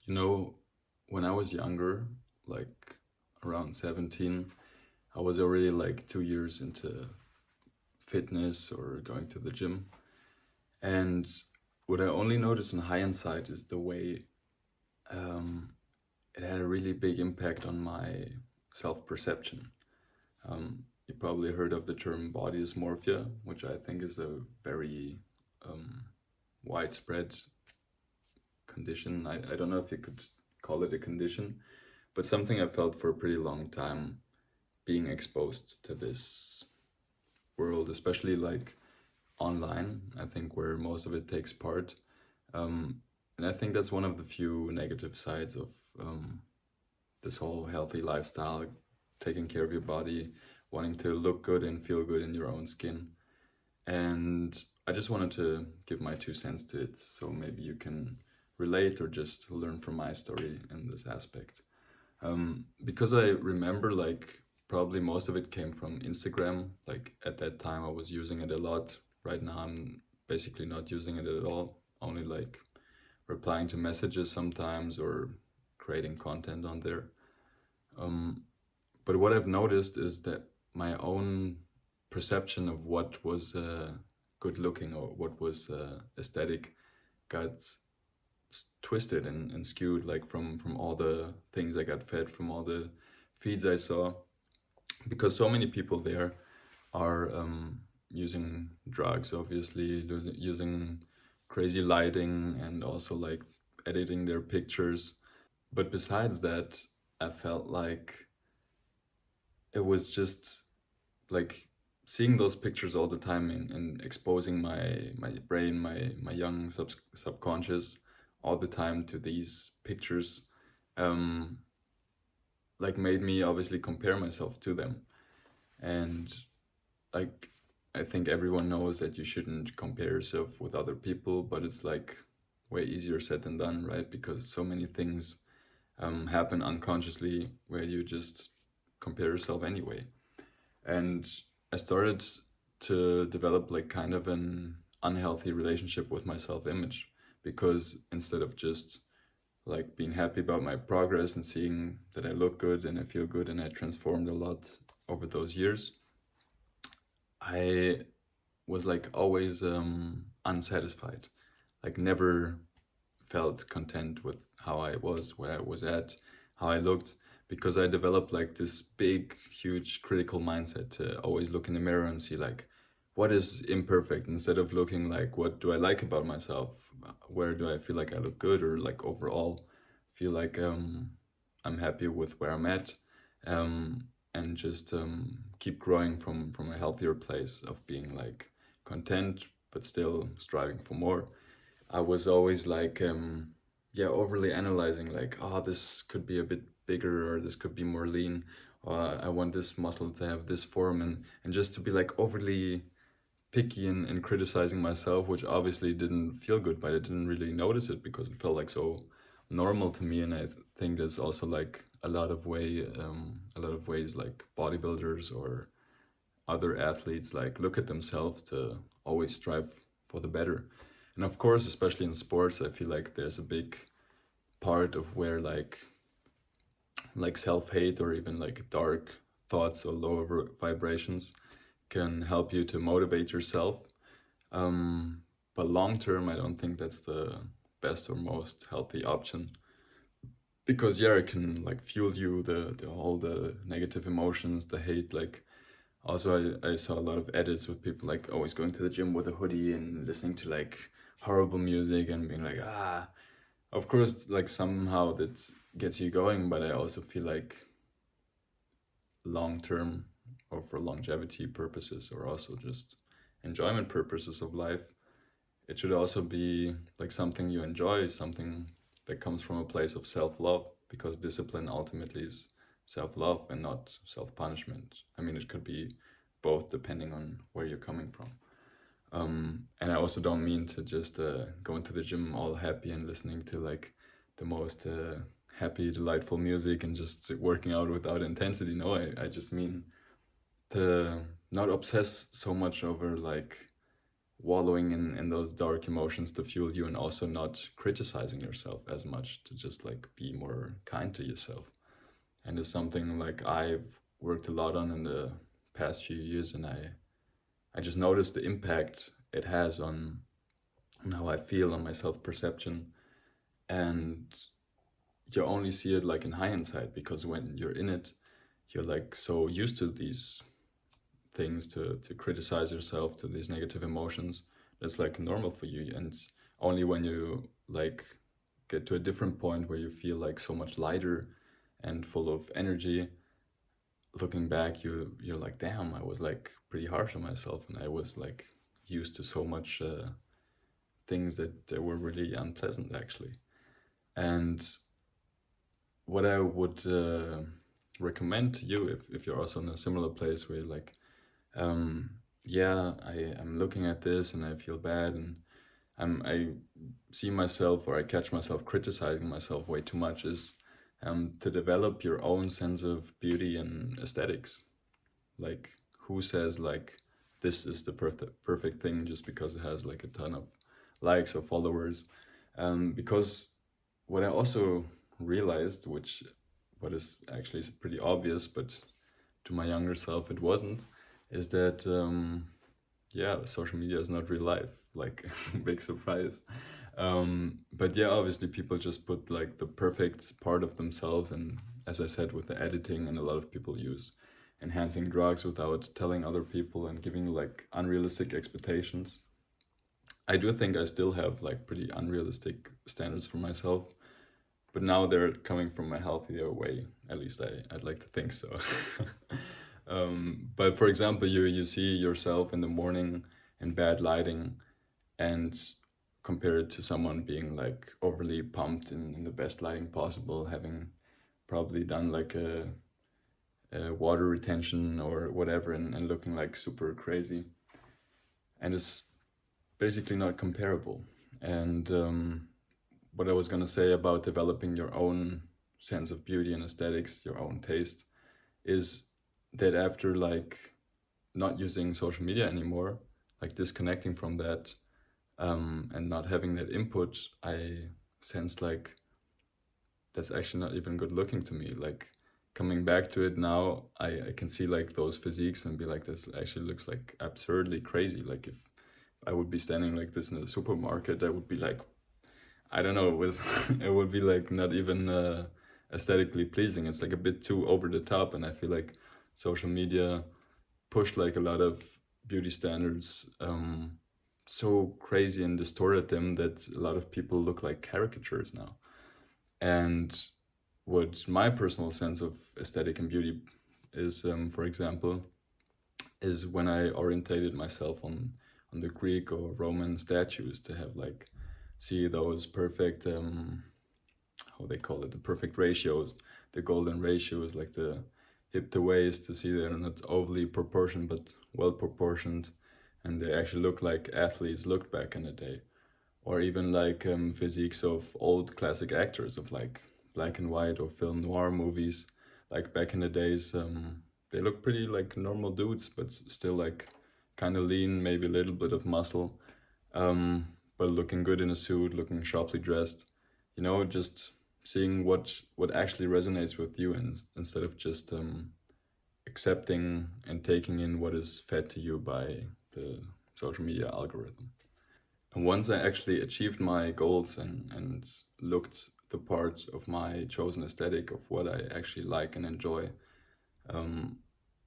You know, when I was younger, like around 17, I was already like 2 years into fitness or going to the gym. And what I only noticed in hindsight is the way um, it had a really big impact on my self perception. You probably heard of the term body dysmorphia, which I think is a very um, widespread condition. I don't know if you could call it a condition, but something I felt for a pretty long time being exposed to this world, especially like online, I think where most of it takes part. And I think that's one of the few negative sides of this whole healthy lifestyle, taking care of your body, wanting to look good and feel good in your own skin. And I just wanted to give my 2 cents to it so maybe you can relate or just learn from my story in this aspect. Because I remember like probably most of it came from Instagram. Like at that time, I was using it a lot. Right now, I'm basically not using it at all, only like replying to messages sometimes or creating content on there. Um, but what I've noticed is that my own perception of what was good looking or what was aesthetic got twisted and skewed, like from all the things I got fed, from all the feeds I saw, because so many people there are using drugs, obviously using crazy lighting and also like editing their pictures. But besides that, I felt like it was just like seeing those pictures all the time and exposing my brain, my young subconscious all the time to these pictures, um, like made me obviously compare myself to them. And like I think everyone knows that you shouldn't compare yourself with other people, but it's like way easier said than done, right? Because so many things happen unconsciously where you just compare yourself anyway. And I started to develop like kind of an unhealthy relationship with my self-image, because instead of just like being happy about my progress and seeing that I look good and I feel good and I transformed a lot over those years, I was like always unsatisfied, like never felt content with how I was, where I was at, how I looked, because I developed like this big, huge critical mindset to always look in the mirror and see like what is imperfect instead of looking like what do I like about myself, where do I feel like I look good or like overall feel like I'm happy with where I'm at, and just keep growing from a healthier place of being like content but still striving for more. I was always like, yeah, overly analyzing, like, oh, this could be a bit bigger or this could be more lean, or I want this muscle to have this form, and just to be like overly picky and criticizing myself, which obviously didn't feel good, but I didn't really notice it because it felt like so normal to me. And think there's also like a lot of ways like bodybuilders or other athletes like look at themselves to always strive for the better. And of course, especially in sports, I feel like there's a big part of where like self-hate or even like dark thoughts or lower vibrations can help you to motivate yourself. But long term, I don't think that's the best or most healthy option, because yeah, it can like fuel you the all the negative emotions, the hate. Like also, I saw a lot of edits with people like always going to the gym with a hoodie and listening to like horrible music and being like, ah, of course, like somehow that gets you going, but I also feel like long term or for longevity purposes or also just enjoyment purposes of life, it should also be like something you enjoy, something that comes from a place of self love, because discipline ultimately is self love and not self punishment. I mean, it could be both depending on where you're coming from. And I also don't mean to just go into the gym all happy and listening to like the most happy, delightful music and just working out without intensity. No, I just mean to not obsess so much over like wallowing in those dark emotions to fuel you, and also not criticizing yourself as much, to just like be more kind to yourself. And it's something like I've worked a lot on in the past few years, and I just noticed the impact it has on how I feel, on my self perception. And you only see it like in hindsight, because when you're in it, you're like so used to these things, to criticize yourself, to these negative emotions. It's like normal for you. And only when you like get to a different point where you feel like so much lighter and full of energy, looking back, you're like, damn, I was like pretty harsh on myself, and I was like used to so much things that were really unpleasant actually. And what I would recommend to you, if you're also in a similar place where you're like, um, yeah, I'm looking at this and I feel bad, and I see myself, or I catch myself criticizing myself way too much, is to develop your own sense of beauty and aesthetics. Like, who says like this is the perfect thing just because it has like a ton of likes or followers? Because what I also realized, which what is actually pretty obvious, but to my younger self it wasn't, is that yeah, social media is not real life. Like, big surprise. But yeah, obviously people just put like the perfect part of themselves, and as I said, with the editing, and a lot of people use enhancing drugs without telling other people and giving like unrealistic expectations. I do think I still have like pretty unrealistic standards for myself, but now they're coming from a healthier way. At least I'd like to think so. But for example, you see yourself in the morning in bad lighting, and compare it to someone being like overly pumped in the best lighting possible, having probably done like a water retention or whatever, and looking like super crazy. And it's basically not comparable. And what I was going to say about developing your own sense of beauty and aesthetics, your own taste, is that after like not using social media anymore, like disconnecting from that, and not having that input, I sensed like that's actually not even good looking to me. Like, coming back to it now, I can see like those physiques and be like, this actually looks like absurdly crazy. Like, if I would be standing like this in the supermarket, I would be like, I don't know, it was it would be like not even aesthetically pleasing. It's like a bit too over the top, and I feel like social media pushed like a lot of beauty standards so crazy and distorted them that a lot of people look like caricatures now. And what my personal sense of aesthetic and beauty is, for example, is when I orientated myself on the Greek or Roman statues, to have like see those perfect how they call it, the perfect ratios, the golden ratios, like the hip to waist, to see they're not overly proportioned but well proportioned, and they actually look like athletes looked back in the day. Or even like physiques of old classic actors of like black and white or film noir movies, like back in the days. They look pretty like normal dudes, but still like kind of lean, maybe a little bit of muscle, but looking good in a suit, looking sharply dressed. You know, just seeing what actually resonates with you, and instead of just accepting and taking in what is fed to you by the social media algorithm. And once I actually achieved my goals, and looked the part of my chosen aesthetic of what I actually like and enjoy, um,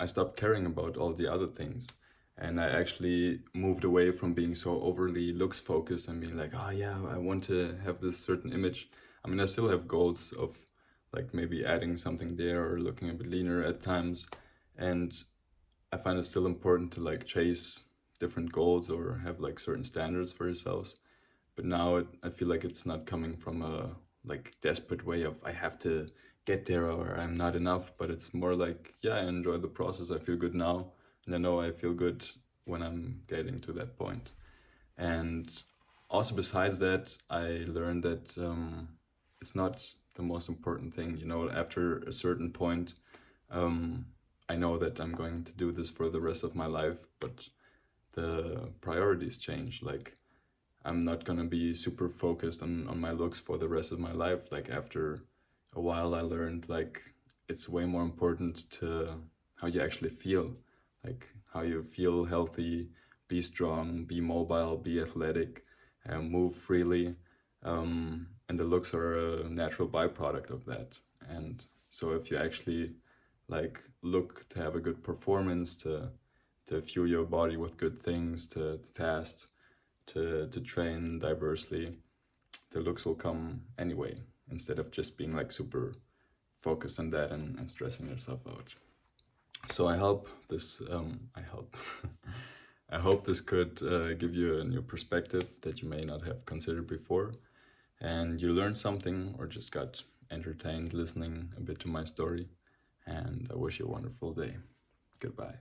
I stopped caring about all the other things. And I actually moved away from being so overly looks focused and being like, oh yeah, I want to have this certain image. I mean, I still have goals of like maybe adding something there or looking a bit leaner at times. And I find it still important to like chase different goals or have like certain standards for yourselves. But now I feel like it's not coming from a like desperate way of I have to get there or I'm not enough, but it's more like, yeah, I enjoy the process. I feel good now, and I know I feel good when I'm getting to that point. And also besides that, I learned that it's not the most important thing. You know, after a certain point, um, I know that I'm going to do this for the rest of my life, but the priorities change. Like I'm not gonna be super focused on my looks for the rest of my life. Like after a while I learned like it's way more important to how you actually feel. Like how you feel healthy, be strong, be mobile, be athletic, and move freely. And the looks are a natural byproduct of that. And so if you actually like look to have a good performance, to fuel your body with good things, to fast, to train diversely, the looks will come anyway, instead of just being like super focused on that and stressing yourself out. So I hope I hope this could give you a new perspective that you may not have considered before, and you learned something or just got entertained listening a bit to my story. And I wish you a wonderful day. Goodbye.